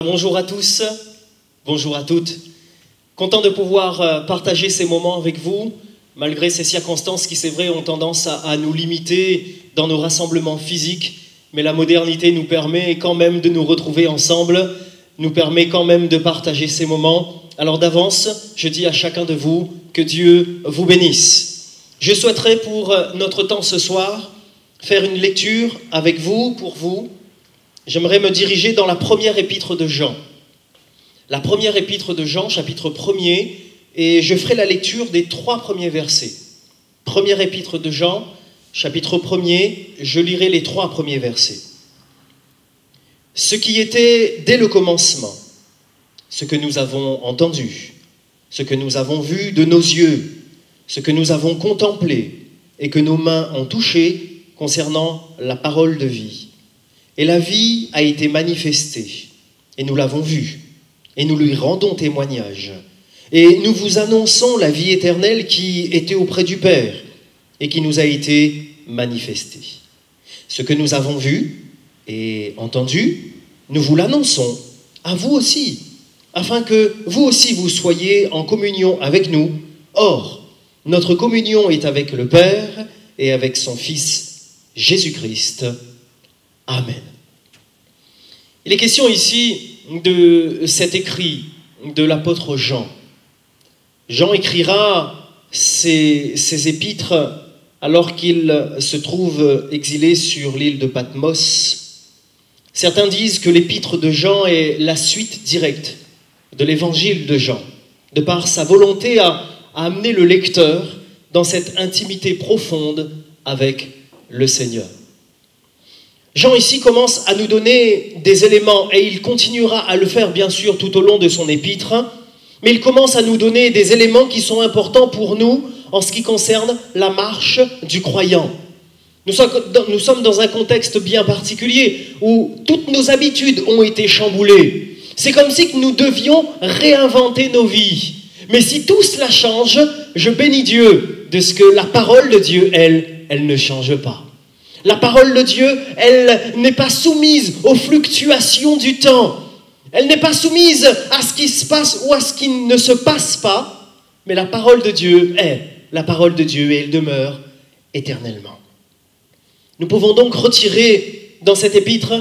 Bonjour à tous, bonjour à toutes. Content de pouvoir partager ces moments avec vous, malgré ces circonstances qui, c'est vrai, ont tendance à nous limiter dans nos rassemblements physiques. Mais la modernité nous permet quand même de nous retrouver ensemble, nous permet quand même de partager ces moments. Alors d'avance, je dis à chacun de vous que Dieu vous bénisse. Je souhaiterais pour notre temps ce soir faire une lecture avec vous, pour vous. J'aimerais me diriger dans la première épître de Jean. La première épître de Jean, chapitre 1er, et je ferai la lecture des 3 premiers versets. Première épître de Jean, chapitre 1er, je lirai les 3 premiers versets. Ce qui était dès le commencement, ce que nous avons entendu, ce que nous avons vu de nos yeux, ce que nous avons contemplé et que nos mains ont touché concernant la parole de vie. Et la vie a été manifestée, et nous l'avons vue, et nous lui rendons témoignage. Et nous vous annonçons la vie éternelle qui était auprès du Père, et qui nous a été manifestée. Ce que nous avons vu et entendu, nous vous l'annonçons, à vous aussi, afin que vous aussi vous soyez en communion avec nous. Or, notre communion est avec le Père et avec son Fils Jésus-Christ. Amen. Il est question ici de cet écrit de l'apôtre Jean. Jean écrira ses épîtres alors qu'il se trouve exilé sur l'île de Patmos. Certains disent que l'épître de Jean est la suite directe de l'évangile de Jean, de par sa volonté à amener le lecteur dans cette intimité profonde avec le Seigneur. Jean ici commence à nous donner des éléments, et il continuera à le faire bien sûr tout au long de son épître, mais il commence à nous donner des éléments qui sont importants pour nous en ce qui concerne la marche du croyant. Nous sommes dans un contexte bien particulier où toutes nos habitudes ont été chamboulées. C'est comme si nous devions réinventer nos vies. Mais si tout cela change, je bénis Dieu de ce que la parole de Dieu, elle ne change pas. La parole de Dieu, elle n'est pas soumise aux fluctuations du temps. Elle n'est pas soumise à ce qui se passe ou à ce qui ne se passe pas. Mais la parole de Dieu est la parole de Dieu et elle demeure éternellement. Nous pouvons donc retirer dans cet épître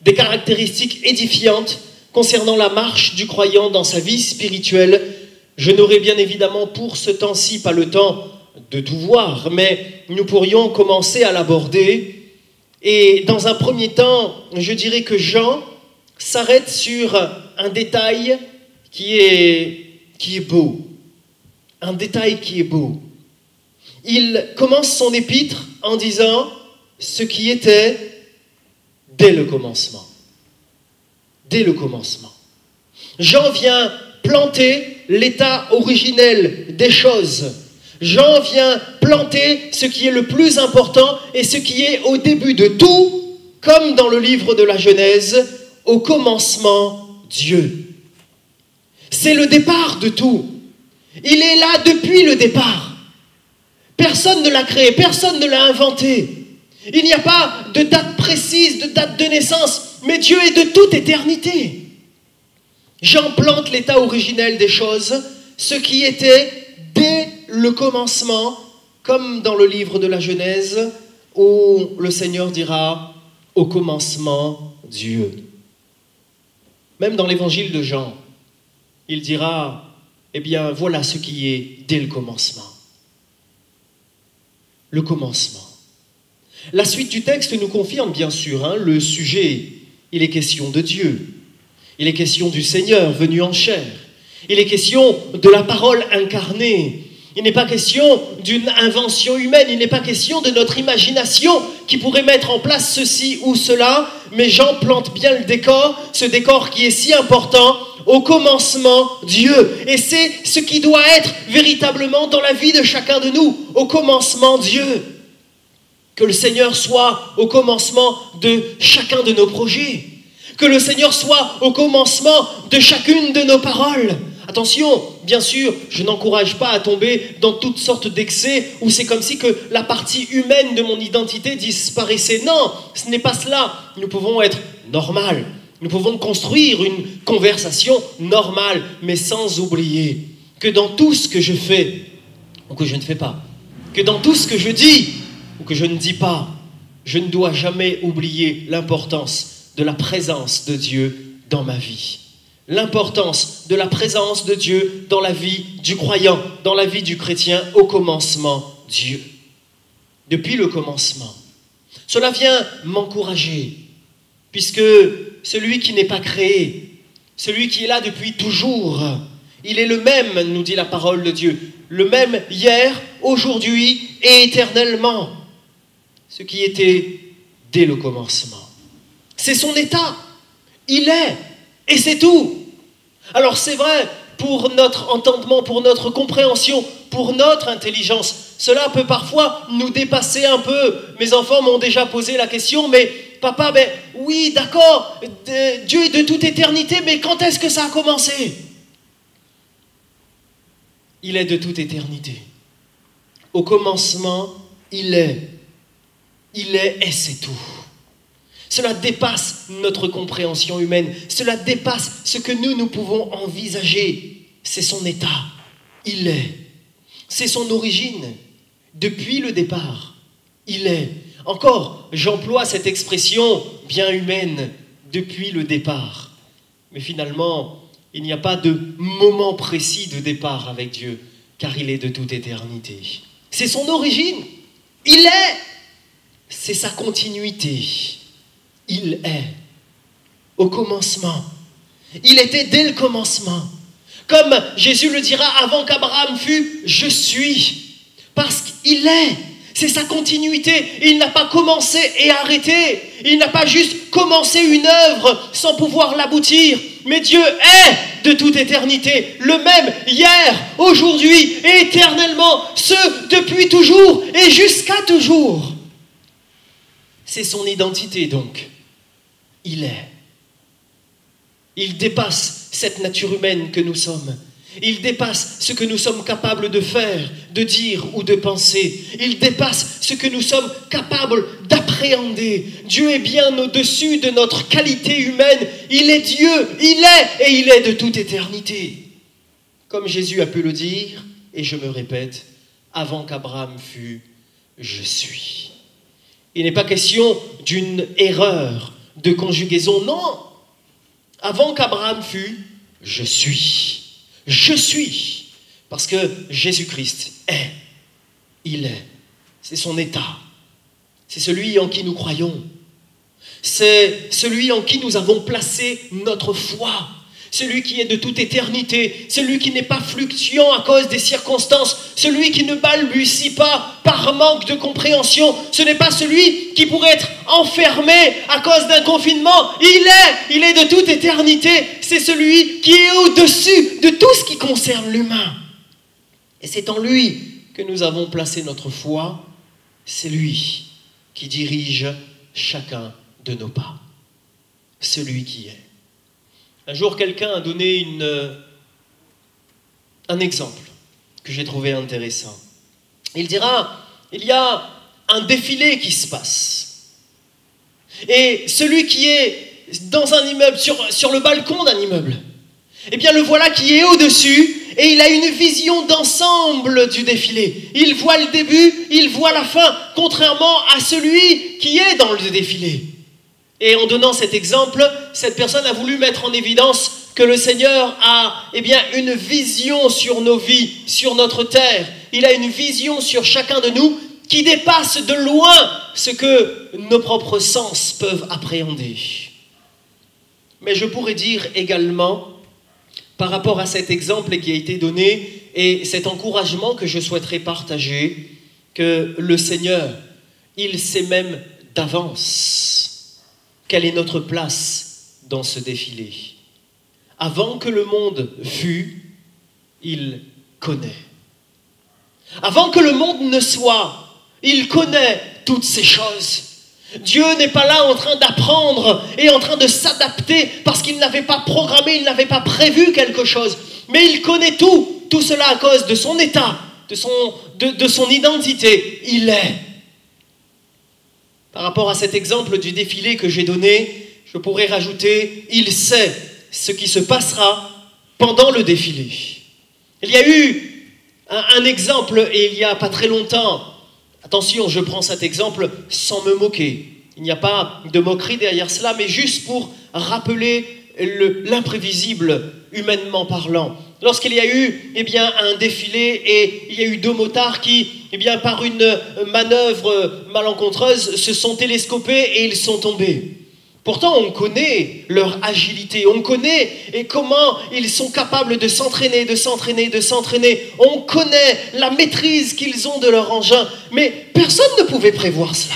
des caractéristiques édifiantes concernant la marche du croyant dans sa vie spirituelle. Je n'aurai bien évidemment pour ce temps-ci pas le temps de tout voir, mais nous pourrions commencer à l'aborder. Et dans un premier temps, je dirais que Jean s'arrête sur un détail qui est beau. Un détail qui est beau. Il commence son épître en disant ce qui était dès le commencement. Dès le commencement. Jean vient planter l'état originel des choses. Jean vient planter ce qui est le plus important et ce qui est au début de tout, comme dans le livre de la Genèse, au commencement, Dieu. C'est le départ de tout. Il est là depuis le départ. Personne ne l'a créé, personne ne l'a inventé. Il n'y a pas de date précise, de date de naissance, mais Dieu est de toute éternité. Jean plante l'état originel des choses, ce qui était dès le commencement, comme dans le livre de la Genèse, où le Seigneur dira « au commencement, Dieu ». Même dans l'évangile de Jean, il dira « eh bien, voilà ce qui est dès le commencement ». Le commencement. La suite du texte nous confirme bien sûr le sujet. Il est question de Dieu. Il est question du Seigneur venu en chair. Il est question de la parole incarnée. Il n'est pas question d'une invention humaine, il n'est pas question de notre imagination qui pourrait mettre en place ceci ou cela, mais Jean plante bien le décor, ce décor qui est si important, au commencement, Dieu. Et c'est ce qui doit être véritablement dans la vie de chacun de nous, au commencement, Dieu. Que le Seigneur soit au commencement de chacun de nos projets, que le Seigneur soit au commencement de chacune de nos paroles. Attention, bien sûr, je n'encourage pas à tomber dans toutes sortes d'excès où c'est comme si que la partie humaine de mon identité disparaissait. Non, ce n'est pas cela. Nous pouvons être normal, Nous pouvons construire une conversation normale, mais sans oublier que dans tout ce que je fais ou que je ne fais pas, que dans tout ce que je dis ou que je ne dis pas, je ne dois jamais oublier l'importance de la présence de Dieu dans ma vie. L'importance de la présence de Dieu dans la vie du croyant, dans la vie du chrétien, au commencement, Dieu. Depuis le commencement. Cela vient m'encourager, puisque celui qui n'est pas créé, celui qui est là depuis toujours, il est le même, nous dit la parole de Dieu, le même hier, aujourd'hui et éternellement. Ce qui était dès le commencement. C'est son état. Il est. Et c'est tout. Alors c'est vrai, pour notre entendement, pour notre compréhension, pour notre intelligence, cela peut parfois nous dépasser un peu. Mes enfants m'ont déjà posé la question, mais papa, oui, d'accord, Dieu est de toute éternité, mais quand est-ce que ça a commencé? Il est de toute éternité. Au commencement, il est. Il est et c'est tout. Cela dépasse notre compréhension humaine. Cela dépasse ce que nous pouvons envisager. C'est son état. Il est. C'est son origine. Depuis le départ, il est. Encore, j'emploie cette expression bien humaine, depuis le départ. Mais finalement, il n'y a pas de moment précis de départ avec Dieu, car il est de toute éternité. C'est son origine. Il est. C'est sa continuité. Il est. Au commencement. Il était dès le commencement. Comme Jésus le dira, avant qu'Abraham fût, je suis. Parce qu'il est. C'est sa continuité. Il n'a pas commencé et arrêté. Il n'a pas juste commencé une œuvre sans pouvoir l'aboutir. Mais Dieu est de toute éternité. Le même hier, aujourd'hui et éternellement. Ce depuis toujours et jusqu'à toujours. C'est son identité donc. Il est. Il dépasse cette nature humaine que nous sommes. Il dépasse ce que nous sommes capables de faire, de dire ou de penser. Il dépasse ce que nous sommes capables d'appréhender. Dieu est bien au-dessus de notre qualité humaine. Il est Dieu, il est et il est de toute éternité. Comme Jésus a pu le dire, et je me répète, avant qu'Abraham fût, je suis. Il n'est pas question d'une erreur de conjugaison, non. Avant qu'Abraham fût, je suis. Je suis. Parce que Jésus-Christ est. Il est. C'est son état. C'est celui en qui nous croyons. C'est celui en qui nous avons placé notre foi. Celui qui est de toute éternité, celui qui n'est pas fluctuant à cause des circonstances, celui qui ne balbutie pas par manque de compréhension. Ce n'est pas celui qui pourrait être enfermé à cause d'un confinement. Il est de toute éternité. C'est celui qui est au-dessus de tout ce qui concerne l'humain. Et c'est en lui que nous avons placé notre foi. C'est lui qui dirige chacun de nos pas. Celui qui est. Un jour, quelqu'un a donné un exemple que j'ai trouvé intéressant. Il dira, il y a un défilé qui se passe. Et celui qui est dans un immeuble, sur le balcon d'un immeuble, eh bien le voilà qui est au-dessus et il a une vision d'ensemble du défilé. Il voit le début, il voit la fin, contrairement à celui qui est dans le défilé. Et en donnant cet exemple, cette personne a voulu mettre en évidence que le Seigneur a une vision sur nos vies, sur notre terre. Il a une vision sur chacun de nous qui dépasse de loin ce que nos propres sens peuvent appréhender. Mais je pourrais dire également, par rapport à cet exemple qui a été donné et cet encouragement que je souhaiterais partager, que le Seigneur, il sait même d'avance quelle est notre place dans ce défilé. Avant que le monde fût, il connaît. Avant que le monde ne soit, il connaît toutes ces choses. Dieu n'est pas là en train d'apprendre et en train de s'adapter parce qu'il n'avait pas programmé, il n'avait pas prévu quelque chose. Mais il connaît tout cela à cause de son état, de son identité. Il est. Par rapport à cet exemple du défilé que j'ai donné, je pourrais rajouter, il sait ce qui se passera pendant le défilé. Il y a eu un exemple, et il n'y a pas très longtemps, attention, je prends cet exemple sans me moquer. Il n'y a pas de moquerie derrière cela, mais juste pour rappeler l'imprévisible, humainement parlant. Lorsqu'il y a eu un défilé et il y a eu 2 motards qui, par une manœuvre malencontreuse, se sont télescopés et ils sont tombés. Pourtant, on connaît leur agilité, on connaît et comment ils sont capables de s'entraîner, de s'entraîner, de s'entraîner. On connaît la maîtrise qu'ils ont de leur engin, mais personne ne pouvait prévoir cela.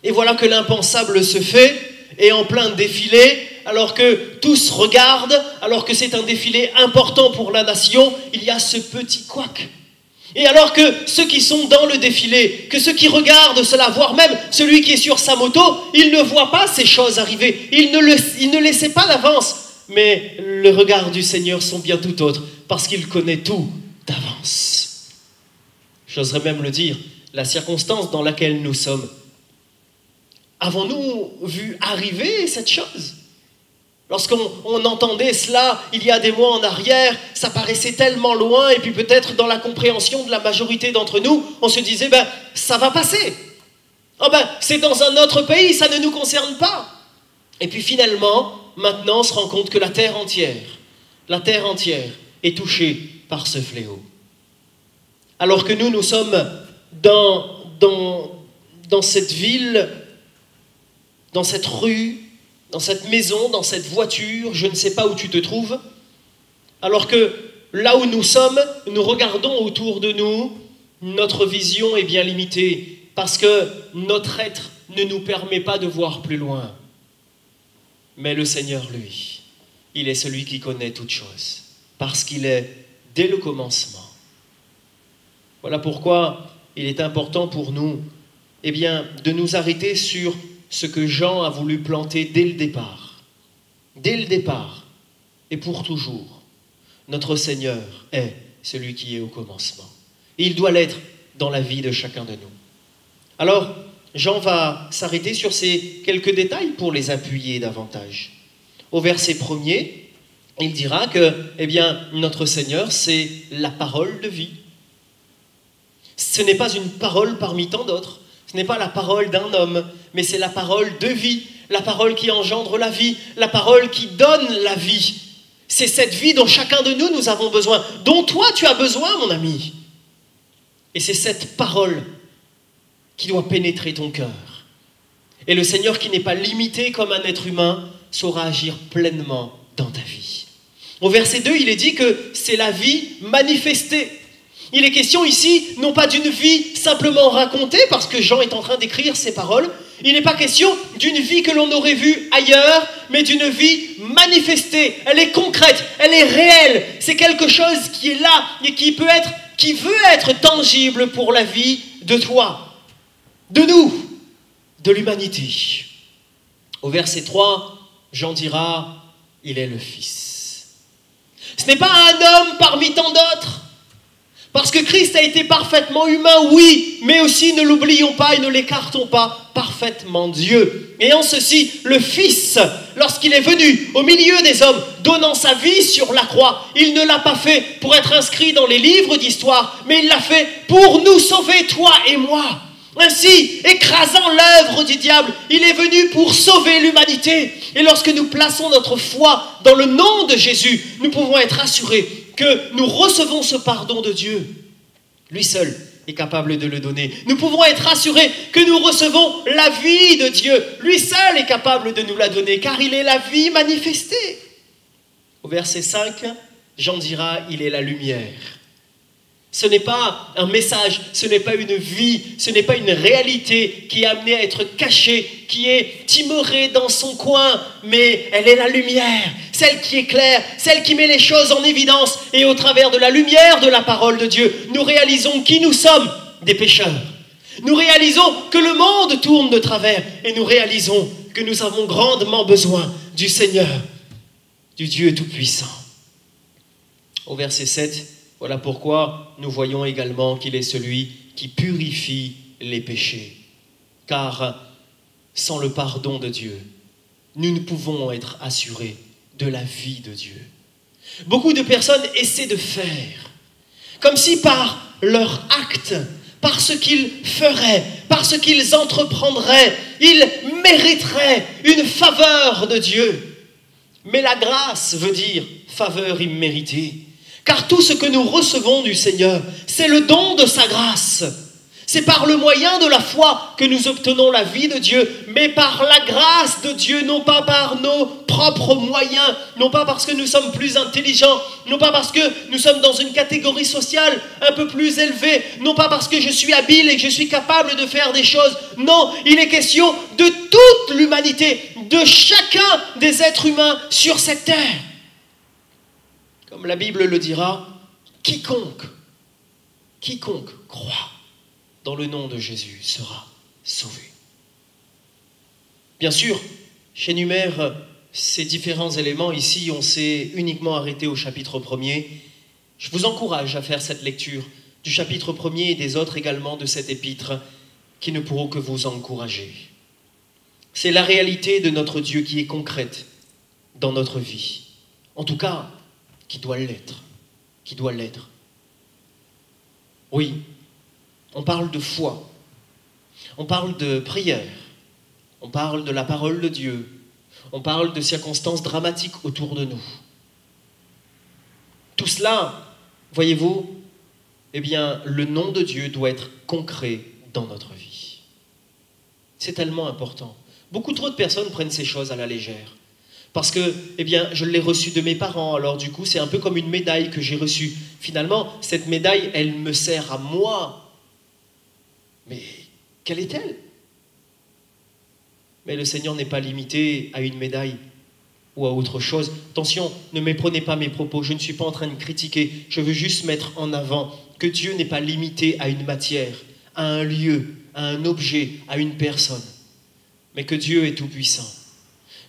Et voilà que l'impensable se fait, et en plein défilé, alors que tous regardent, alors que c'est un défilé important pour la nation, il y a ce petit couac. Et alors que ceux qui sont dans le défilé, que ceux qui regardent cela, voire même celui qui est sur sa moto, il ne voit pas ces choses arriver, il ne les sait pas d'avance. Mais le regard du Seigneur sont bien tout autres, parce qu'il connaît tout d'avance. J'oserais même le dire, la circonstance dans laquelle nous sommes. Avons-nous vu arriver cette chose ? Lorsqu'on entendait cela il y a des mois en arrière, ça paraissait tellement loin, et puis peut-être dans la compréhension de la majorité d'entre nous, on se disait, ça va passer. C'est dans un autre pays, ça ne nous concerne pas. Et puis finalement, maintenant on se rend compte que la terre entière est touchée par ce fléau. Alors que nous sommes dans cette ville, dans cette rue, dans cette maison, dans cette voiture, je ne sais pas où tu te trouves, alors que là où nous sommes, nous regardons autour de nous, notre vision est bien limitée, parce que notre être ne nous permet pas de voir plus loin. Mais le Seigneur, lui, il est celui qui connaît toutes choses, parce qu'il est dès le commencement. Voilà pourquoi il est important pour nous, de nous arrêter sur ce que Jean a voulu planter dès le départ. Dès le départ, et pour toujours, notre Seigneur est celui qui est au commencement. Et il doit l'être dans la vie de chacun de nous. Alors, Jean va s'arrêter sur ces quelques détails pour les appuyer davantage. Au verset 1er, il dira que, notre Seigneur, c'est la parole de vie. Ce n'est pas une parole parmi tant d'autres. Ce n'est pas la parole d'un homme, mais c'est la parole de vie, la parole qui engendre la vie, la parole qui donne la vie. C'est cette vie dont chacun de nous avons besoin, dont toi tu as besoin, mon ami. Et c'est cette parole qui doit pénétrer ton cœur. Et le Seigneur, qui n'est pas limité comme un être humain, saura agir pleinement dans ta vie. Au verset 2, il est dit que c'est la vie manifestée. Il est question ici, non pas d'une vie simplement racontée, parce que Jean est en train d'écrire ces paroles. Il n'est pas question d'une vie que l'on aurait vue ailleurs, mais d'une vie manifestée. Elle est concrète, elle est réelle. C'est quelque chose qui est là et qui veut être tangible pour la vie de toi, de nous, de l'humanité. Au verset 3, Jean dira, il est le Fils. Ce n'est pas un homme parmi tant d'autres. Parce que Christ a été parfaitement humain, oui, mais aussi, ne l'oublions pas et ne l'écartons pas, parfaitement Dieu. Et en ceci, le Fils, lorsqu'il est venu au milieu des hommes, donnant sa vie sur la croix, il ne l'a pas fait pour être inscrit dans les livres d'histoire, mais il l'a fait pour nous sauver, toi et moi. Ainsi, écrasant l'œuvre du diable, il est venu pour sauver l'humanité. Et lorsque nous plaçons notre foi dans le nom de Jésus, nous pouvons être assurés que nous recevons ce pardon de Dieu. Lui seul est capable de le donner. Nous pouvons être assurés que nous recevons la vie de Dieu. Lui seul est capable de nous la donner, car il est la vie manifestée. Au verset 5, Jean dira, il est la lumière. Ce n'est pas un message, ce n'est pas une vie, ce n'est pas une réalité qui est amenée à être cachée, qui est timorée dans son coin, mais elle est la lumière, celle qui éclaire, celle qui met les choses en évidence. Et au travers de la lumière de la parole de Dieu, nous réalisons qui nous sommes, des pécheurs. Nous réalisons que le monde tourne de travers et nous réalisons que nous avons grandement besoin du Seigneur, du Dieu Tout-Puissant. Au verset 7, voilà pourquoi nous voyons également qu'il est celui qui purifie les péchés. Car sans le pardon de Dieu, nous ne pouvons être assurés de la vie de Dieu. Beaucoup de personnes essaient de faire, comme si par leur acte, par ce qu'ils feraient, par ce qu'ils entreprendraient, ils mériteraient une faveur de Dieu. Mais la grâce veut dire faveur imméritée. Car tout ce que nous recevons du Seigneur, c'est le don de sa grâce. C'est par le moyen de la foi que nous obtenons la vie de Dieu, mais par la grâce de Dieu, non pas par nos propres moyens, non pas parce que nous sommes plus intelligents, non pas parce que nous sommes dans une catégorie sociale un peu plus élevée, non pas parce que je suis habile et que je suis capable de faire des choses. Non, il est question de toute l'humanité, de chacun des êtres humains sur cette terre. Comme la Bible le dira, quiconque croit dans le nom de Jésus sera sauvé. Bien sûr, j'énumère ces différents éléments. Ici, on s'est uniquement arrêté au chapitre 1er. Je vous encourage à faire cette lecture du chapitre 1er et des autres également de cet épître qui ne pourront que vous encourager. C'est la réalité de notre Dieu qui est concrète dans notre vie. En tout cas, qui doit l'être. Oui, on parle de foi, on parle de prière, on parle de la parole de Dieu, on parle de circonstances dramatiques autour de nous. Tout cela, voyez-vous, eh bien, le nom de Dieu doit être concret dans notre vie. C'est tellement important. Beaucoup trop de personnes prennent ces choses à la légère. Parce que, eh bien, je l'ai reçu de mes parents, alors du coup, c'est un peu comme une médaille que j'ai reçue. Finalement, cette médaille, elle me sert à moi. Mais quelle est-elle? Mais le Seigneur n'est pas limité à une médaille ou à autre chose. Attention, ne méprenez pas mes propos, je ne suis pas en train de critiquer, je veux juste mettre en avant que Dieu n'est pas limité à une matière, à un lieu, à un objet, à une personne, mais que Dieu est tout-puissant,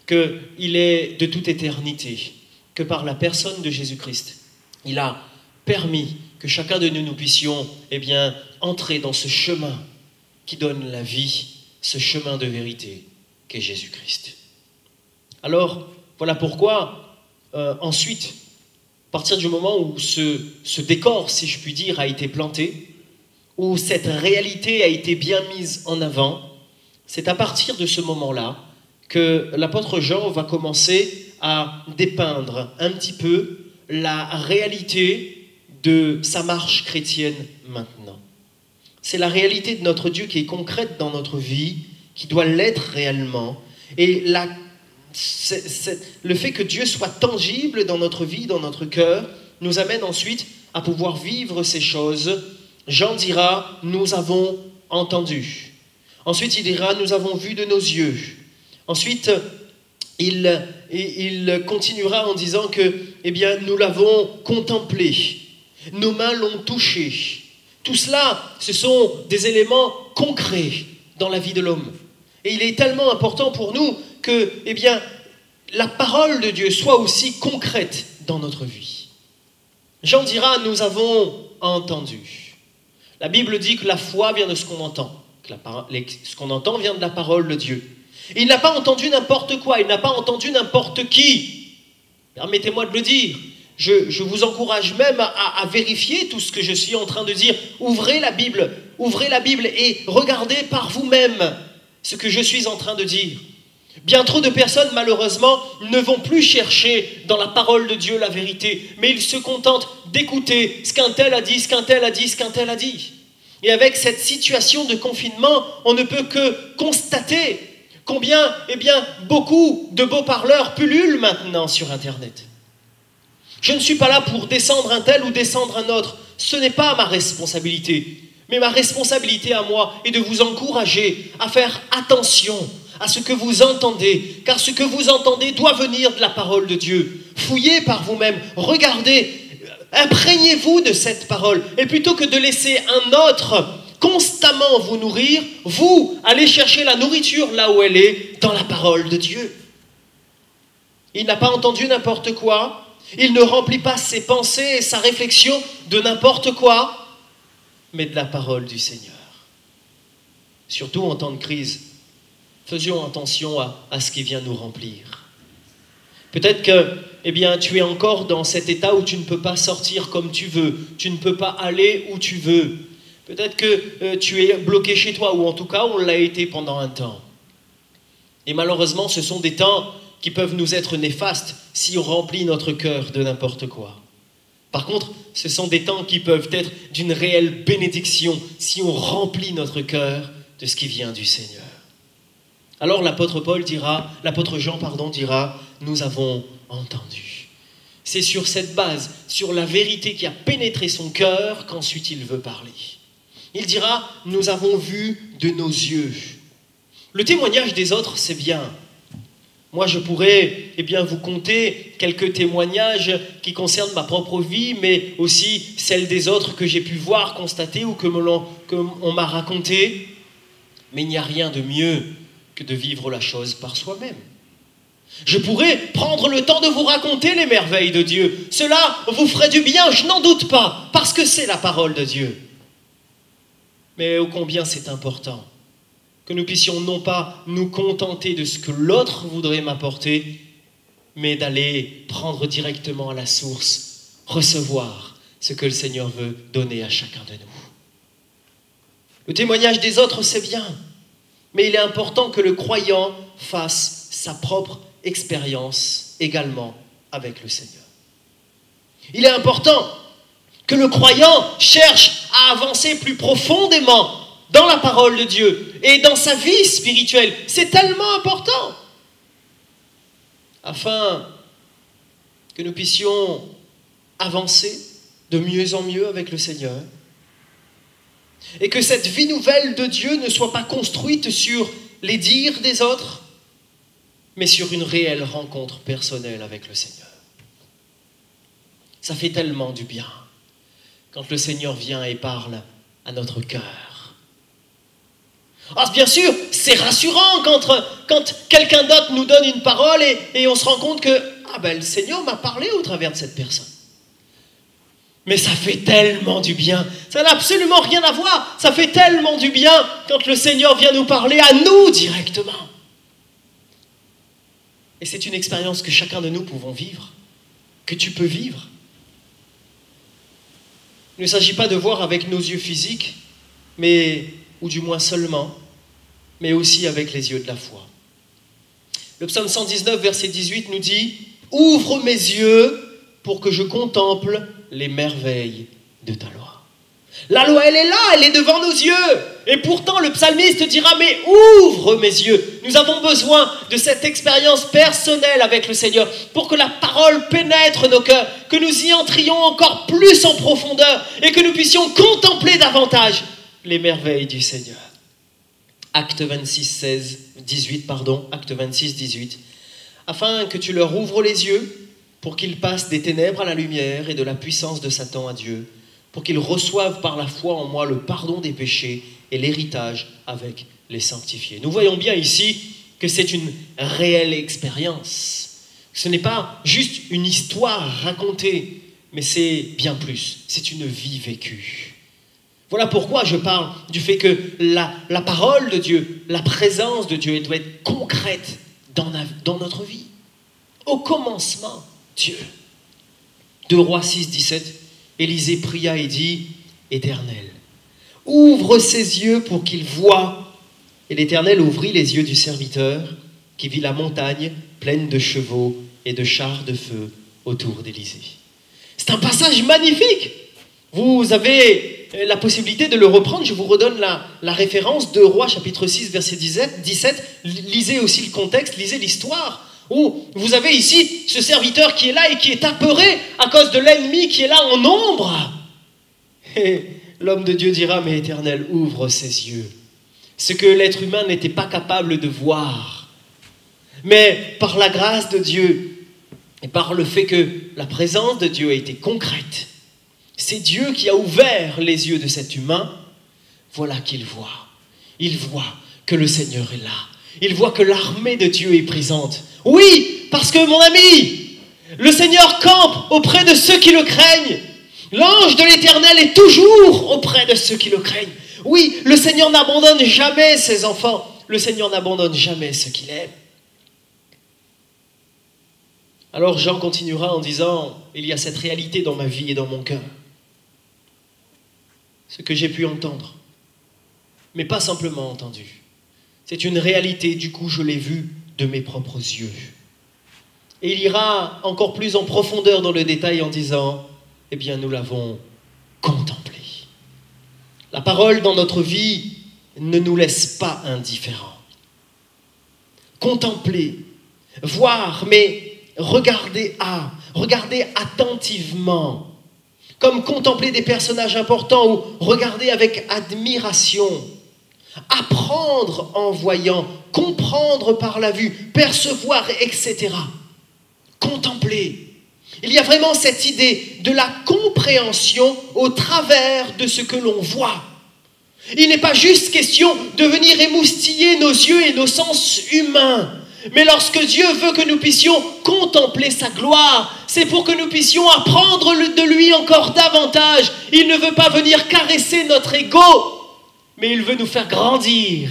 qu'il est de toute éternité, que par la personne de Jésus-Christ, il a permis que chacun de nous puissions, eh bien, entrer dans ce chemin qui donne la vie, ce chemin de vérité qu'est Jésus-Christ. Alors, voilà pourquoi, ensuite, à partir du moment où ce décor, si je puis dire, a été planté, où cette réalité a été bien mise en avant, c'est à partir de ce moment-là que l'apôtre Jean va commencer à dépeindre un petit peu la réalité de sa marche chrétienne maintenant. C'est la réalité de notre Dieu qui est concrète dans notre vie, qui doit l'être réellement. Et le fait que Dieu soit tangible dans notre vie, dans notre cœur, nous amène ensuite à pouvoir vivre ces choses. Jean dira, nous avons entendu. Ensuite, il dira, nous avons vu de nos yeux. Ensuite, il continuera en disant que, eh bien, nous l'avons contemplé. Nos mains l'ont touché. Tout cela, ce sont des éléments concrets dans la vie de l'homme. Et il est tellement important pour nous que, eh bien, la parole de Dieu soit aussi concrète dans notre vie. Jean dira, nous avons entendu. La Bible dit que la foi vient de ce qu'on entend. Que ce qu'on entend vient de la parole de Dieu. Et il n'a pas entendu n'importe quoi, il n'a pas entendu n'importe qui. Permettez-moi de le dire. Je vous encourage même à vérifier tout ce que je suis en train de dire. Ouvrez la Bible et regardez par vous-même ce que je suis en train de dire. Bien trop de personnes, malheureusement, ne vont plus chercher dans la parole de Dieu la vérité, mais ils se contentent d'écouter ce qu'un tel a dit, ce qu'un tel a dit, ce qu'un tel a dit. Et avec cette situation de confinement, on ne peut que constater combien, eh bien, beaucoup de beaux parleurs pullulent maintenant sur Internet. Je ne suis pas là pour descendre un tel ou descendre un autre. Ce n'est pas ma responsabilité. Mais ma responsabilité à moi est de vous encourager à faire attention à ce que vous entendez. Car ce que vous entendez doit venir de la parole de Dieu. Fouillez par vous-même, regardez, imprégnez-vous de cette parole. Et plutôt que de laisser un autre constamment vous nourrir, vous allez chercher la nourriture là où elle est, dans la parole de Dieu. Il n'a pas entendu n'importe quoi. Il ne remplit pas ses pensées et sa réflexion de n'importe quoi, mais de la parole du Seigneur. Surtout en temps de crise. Faisons attention à ce qui vient nous remplir. Peut-être que tu es encore dans cet état où tu ne peux pas sortir comme tu veux, tu ne peux pas aller où tu veux. Peut-être que tu es bloqué chez toi, ou en tout cas on l'a été pendant un temps. Et malheureusement, ce sont des temps qui peuvent nous être néfastes si on remplit notre cœur de n'importe quoi. Par contre, ce sont des temps qui peuvent être d'une réelle bénédiction si on remplit notre cœur de ce qui vient du Seigneur. Alors l'apôtre Jean dira, nous avons entendu. C'est sur cette base, sur la vérité qui a pénétré son cœur, qu'ensuite il veut parler. Il dira, nous avons vu de nos yeux. Le témoignage des autres, c'est bien. Moi, je pourrais vous conter quelques témoignages qui concernent ma propre vie, mais aussi celle des autres que j'ai pu voir, constater ou qu'on m'a raconté. Mais il n'y a rien de mieux que de vivre la chose par soi-même. Je pourrais prendre le temps de vous raconter les merveilles de Dieu. Cela vous ferait du bien, je n'en doute pas, parce que c'est la parole de Dieu. Mais ô combien c'est important que nous puissions non pas nous contenter de ce que l'autre voudrait m'apporter, mais d'aller prendre directement à la source, recevoir ce que le Seigneur veut donner à chacun de nous. Le témoignage des autres, c'est bien, mais il est important que le croyant fasse sa propre expérience également avec le Seigneur. Il est important que le croyant cherche à avancer plus profondément dans la parole de Dieu et dans sa vie spirituelle. C'est tellement important. Afin que nous puissions avancer de mieux en mieux avec le Seigneur. Et que cette vie nouvelle de Dieu ne soit pas construite sur les dires des autres, mais sur une réelle rencontre personnelle avec le Seigneur. Ça fait tellement du bien quand le Seigneur vient et parle à notre cœur. Alors bien sûr, c'est rassurant quand quelqu'un d'autre nous donne une parole et on se rend compte que le Seigneur m'a parlé au travers de cette personne. Mais ça fait tellement du bien, ça n'a absolument rien à voir, ça fait tellement du bien quand le Seigneur vient nous parler à nous directement. Et c'est une expérience que chacun de nous pouvons vivre, que tu peux vivre. Il ne s'agit pas de voir avec nos yeux physiques, ou du moins seulement, mais aussi avec les yeux de la foi. Le psaume 119, verset 18 nous dit « Ouvre mes yeux pour que je contemple les merveilles de ta loi. » La loi, elle est là, elle est devant nos yeux. Et pourtant, le psalmiste dira « Mais ouvre mes yeux !» Nous avons besoin de cette expérience personnelle avec le Seigneur pour que la parole pénètre nos cœurs, que nous y entrions encore plus en profondeur et que nous puissions contempler davantage les merveilles du Seigneur. Acte 26, 18. Afin que tu leur ouvres les yeux pour qu'ils passent des ténèbres à la lumière et de la puissance de Satan à Dieu, pour qu'ils reçoivent par la foi en moi le pardon des péchés et l'héritage avec les sanctifiés. Nous voyons bien ici que c'est une réelle expérience. Ce n'est pas juste une histoire racontée, mais c'est bien plus. C'est une vie vécue. Voilà pourquoi je parle du fait que la parole de Dieu, la présence de Dieu, elle doit être concrète dans notre vie. Au commencement, Dieu. 2 Rois 6, 17, Élisée pria et dit « Éternel, ouvre ses yeux pour qu'il voie. » Et l'Éternel ouvrit les yeux du serviteur qui vit la montagne pleine de chevaux et de chars de feu autour d'Élisée. C'est un passage magnifique. Vous avez la possibilité de le reprendre. Je vous redonne la référence, 2 Rois chapitre 6 verset 17. Lisez aussi le contexte, lisez l'histoire. Où vous avez ici ce serviteur qui est là et qui est apeuré à cause de l'ennemi qui est là en ombre. Et l'homme de Dieu dira, mais Éternel, ouvre ses yeux. Ce que l'être humain n'était pas capable de voir. Mais par la grâce de Dieu et par le fait que la présence de Dieu a été concrète, c'est Dieu qui a ouvert les yeux de cet humain. Voilà qu'il voit. Il voit que le Seigneur est là. Il voit que l'armée de Dieu est présente. Oui, parce que mon ami, le Seigneur campe auprès de ceux qui le craignent. L'ange de l'Éternel est toujours auprès de ceux qui le craignent. Oui, le Seigneur n'abandonne jamais ses enfants. le Seigneur n'abandonne jamais ceux qu'il aime. Alors Jean continuera en disant, il y a cette réalité dans ma vie et dans mon cœur. Ce que j'ai pu entendre, mais pas simplement entendu. C'est une réalité, du coup je l'ai vu de mes propres yeux. Et il ira encore plus en profondeur dans le détail en disant, eh bien nous l'avons contemplé. La parole dans notre vie ne nous laisse pas indifférents. Contempler, voir, mais regarder attentivement, comme contempler des personnages importants ou regarder avec admiration, apprendre en voyant, comprendre par la vue, percevoir, etc. Contempler. Il y a vraiment cette idée de la compréhension au travers de ce que l'on voit. Il n'est pas juste question de venir émoustiller nos yeux et nos sens humains. Mais lorsque Dieu veut que nous puissions contempler sa gloire, c'est pour que nous puissions apprendre de lui encore davantage. Il ne veut pas venir caresser notre ego, mais il veut nous faire grandir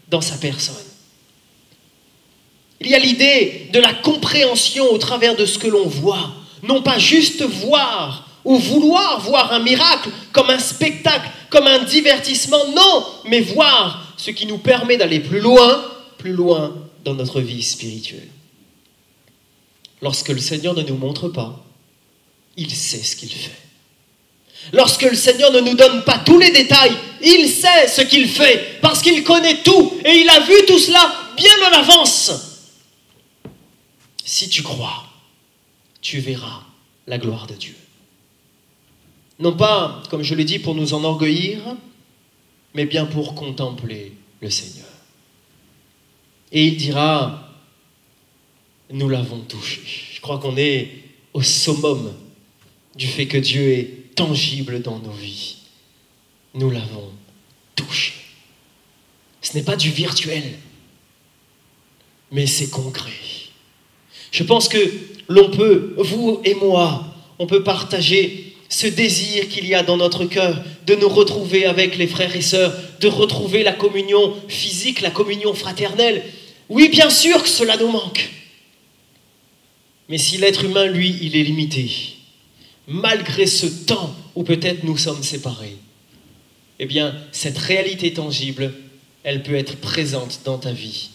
dans sa personne. Il y a l'idée de la compréhension au travers de ce que l'on voit. Non pas juste voir ou vouloir voir un miracle comme un spectacle, comme un divertissement, non, mais voir ce qui nous permet d'aller plus loin dans notre vie spirituelle. Lorsque le Seigneur ne nous montre pas, il sait ce qu'il fait. Lorsque le Seigneur ne nous donne pas tous les détails, il sait ce qu'il fait, parce qu'il connaît tout, et il a vu tout cela bien en avance. Si tu crois, tu verras la gloire de Dieu. Non pas, comme je l'ai dit, pour nous enorgueillir, mais bien pour contempler le Seigneur. Et il dira, nous l'avons touché. Je crois qu'on est au summum du fait que Dieu est tangible dans nos vies. Nous l'avons touché. Ce n'est pas du virtuel, mais c'est concret. Je pense que l'on peut, vous et moi, on peut partager ce désir qu'il y a dans notre cœur de nous retrouver avec les frères et sœurs, de retrouver la communion physique, la communion fraternelle. Oui, bien sûr que cela nous manque. Mais si l'être humain, lui, il est limité, malgré ce temps où peut-être nous sommes séparés, eh bien, cette réalité tangible, elle peut être présente dans ta vie,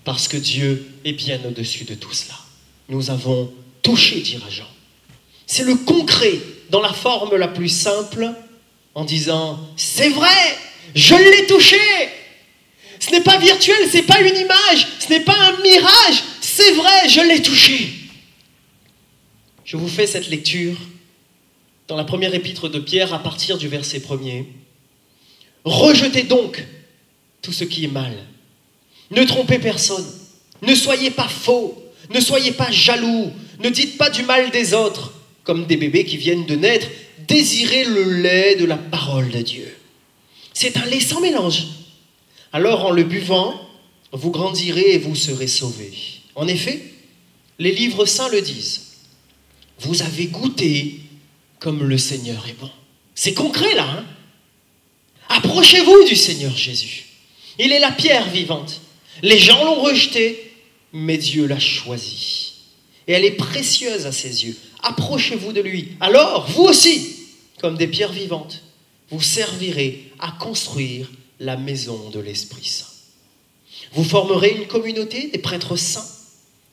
parce que Dieu est bien au-dessus de tout cela. Nous avons touché, dira Jean. C'est le concret, dans la forme la plus simple, en disant, c'est vrai, je l'ai touché. Ce n'est pas virtuel, ce n'est pas une image, ce n'est pas un mirage, c'est vrai, je l'ai touché. Je vous fais cette lecture dans la première épître de Pierre à partir du verset 1er. Rejetez donc tout ce qui est mal. Ne trompez personne, ne soyez pas faux, ne soyez pas jaloux, ne dites pas du mal des autres, comme des bébés qui viennent de naître, désirez le lait de la parole de Dieu. C'est un lait sans mélange. Alors en le buvant, vous grandirez et vous serez sauvés. En effet, les livres saints le disent. Vous avez goûté comme le Seigneur est bon. C'est concret là, hein? Approchez-vous du Seigneur Jésus. Il est la pierre vivante. Les gens l'ont rejetée, mais Dieu l'a choisie. Et elle est précieuse à ses yeux. Approchez-vous de lui. Alors, vous aussi, comme des pierres vivantes, vous servirez à construire la maison de l'Esprit Saint. Vous formerez une communauté des prêtres saints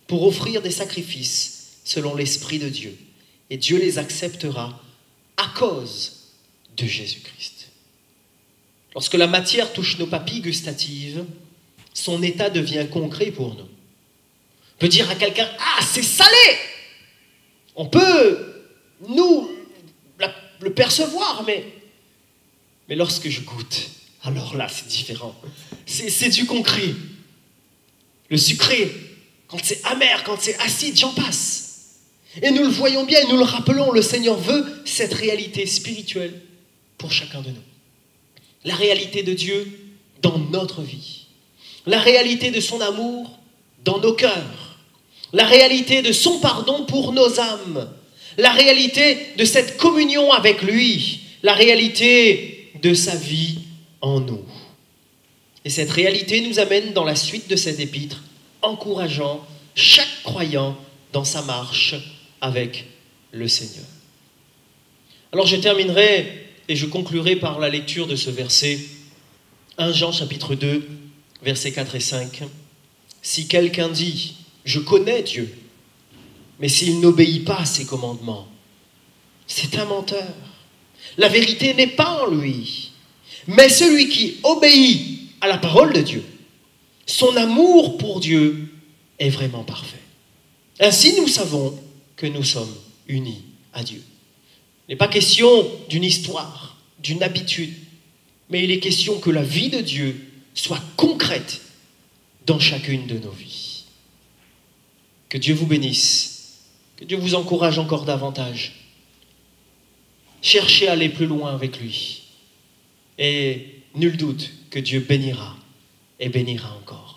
pour offrir des sacrifices selon l'Esprit de Dieu. Et Dieu les acceptera à cause de Jésus-Christ. Lorsque la matière touche nos papilles gustatives, son état devient concret pour nous. On peut dire à quelqu'un, ah, c'est salé! On peut, nous, le percevoir, mais lorsque je goûte, alors là, c'est différent. C'est du concret. Le sucré, quand c'est amer, quand c'est acide, j'en passe. Et nous le voyons bien, et nous le rappelons, le Seigneur veut cette réalité spirituelle pour chacun de nous. La réalité de Dieu dans notre vie. La réalité de son amour dans nos cœurs. La réalité de son pardon pour nos âmes. La réalité de cette communion avec lui. La réalité de sa vie en nous. Et Et cette réalité nous amène dans la suite de cet épître, encourageant chaque croyant dans sa marche avec le Seigneur. Alors je terminerai et je conclurai par la lecture de ce verset, 1 Jean chapitre 2, versets 4 et 5. « Si quelqu'un dit « Je connais Dieu », mais s'il n'obéit pas à ses commandements, c'est un menteur. La vérité n'est pas en lui. Mais celui qui obéit à la parole de Dieu, son amour pour Dieu est vraiment parfait. Ainsi, nous savons que nous sommes unis à Dieu. Il n'est pas question d'une histoire, d'une habitude, mais il est question que la vie de Dieu soit concrète dans chacune de nos vies. Que Dieu vous bénisse, que Dieu vous encourage encore davantage. Cherchez à aller plus loin avec lui. Et nul doute que Dieu bénira et bénira encore.